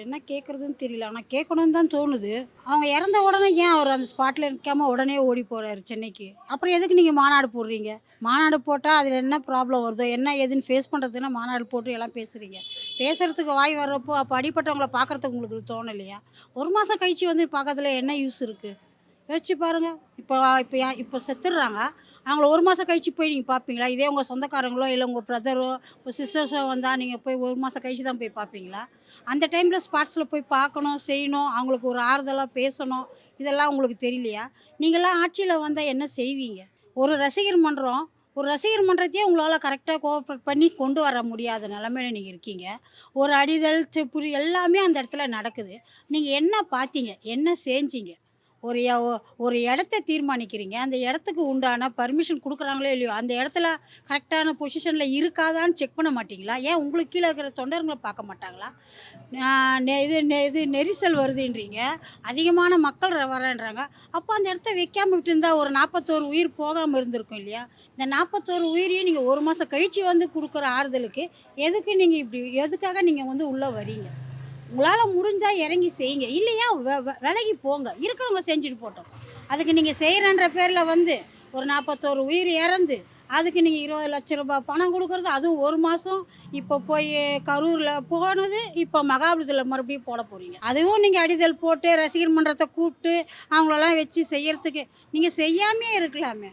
என்ன கேட்குறதுன்னு தெரியல. ஆனா கேட்கணும்னு தான் தோணுது. அவங்க இறந்த உடனே ஏன் அவர் அந்த ஸ்பாட்ல நிக்காம உடனே ஓடி போறாரு சென்னைக்கு? அப்புறம் எதுக்கு நீங்க மாநாடு போடுறீங்க? மாநாடு போட்டா அதில என்ன ப்ராப்ளம் வருதோ, என்ன ஏதுன்னு ஃபேஸ் பண்றதுக்குன்னு மாநாடு போட்டு எல்லாம் பேசுறீங்க. பேசுறதுக்கு வாய் வர்றப்போ, அப்ப அடிபட்டவங்கள பார்க்கறதுக்கு உங்களுக்கு தோணலையா? 1 மாசம் கழிச்சு வந்து பார்க்கறதுல என்ன யூஸ் இருக்கு? யோசிச்சு பாருங்க. இப்போ இப்போ இப்போ செத்துடுறாங்க. அவங்கள 1 மாசம் கழிச்சு போய் நீங்க பார்ப்பீங்களா? இதே உங்க சொந்தக்காரங்களோ, இல்ல உங்க பிரதரோ, உங்க சிஸ்டர்ஸோ வந்தா நீங்க போய் 1 மாசம் கழிச்சு தான் போய் பார்ப்பீங்களா? அந்த டைம்ல ஸ்பாட்ஸ்ல போய் பார்க்கணும், செய்யணும், அவங்களுக்கு ஒரு ஆறுதலா பேசணும். இதெல்லாம் உங்களுக்கு தெரியலையா? நீங்கலாம் ஆட்சியில வந்தா என்ன செய்வீங்க? ஒரு ரசிகர் மன்றம் ஒரு ரசிகர் மன்றத்தையே உங்களால கரெக்ட்டா கோஆப்ரேட் பண்ணி கொண்டு வர முடியாத நிலைமையில நீங்க இருக்கீங்க. ஒரு அடிதல், புரி எல்லாமே அந்த இடத்துல நடக்குது. நீங்க என்ன பார்த்தீங்க? என்ன செஞ்சீங்க? ஒரு ய ஒ ஒரு இடத்த தீர்மானிக்கிறீங்க. அந்த இடத்துக்கு உண்டான பர்மிஷன் குடுக்குறாங்களோ இல்லையோ, அந்த இடத்துல கரெக்டான பொசிஷன்ல இருக்காதான்னு செக் பண்ண மாட்டீங்களா? ஏன் உங்களுக்கு கீழ இருக்கிற தொண்டர்கள பார்க்க மாட்டாங்களா? ஆ இது நெரிசல் வருதுன்றீங்க. அதிகமான மக்கள் வரேன்றாங்க. அப்போ அந்த இடத்த வைக்காம விட்டுருந்தா ஒரு 41 உயிர் போகாம இருந்திருக்கும் இல்லையா? இந்த 41 உயிரையும் நீங்க 1 மாசம் கழிச்சு வந்து குடுக்குற ஆறுதலுக்கு, எதுக்காக நீங்க வந்து உள்ள வரீங்க? உங்களால முடிஞ்சா இறங்கி செய்யுங்க. இல்லையா விலகி போங்க. இருக்கிறவங்க செஞ்சுட்டு போட்டும். அதுக்கு நீங்க செய்றேன்ற பேர்ல வந்து ஒரு 41 உயிர் இறந்து, அதுக்கு நீங்க ரூ. 20,00,000 பணம் குடுக்குறது, அதுவும் 1 மாசம். இப்போ போய் கரூர்ல போனது, இப்போ மகாபலிபுரத்துல மறுபடியும் போட போறீங்க. அதுவும் நீங்க அடிதல் போட்டு ரசிகர் மன்றத்த கூப்பிட்டு அவங்களலாம் வச்சு செய்யறதுக்கு நீங்க செய்யாமயே இருக்கலாமே!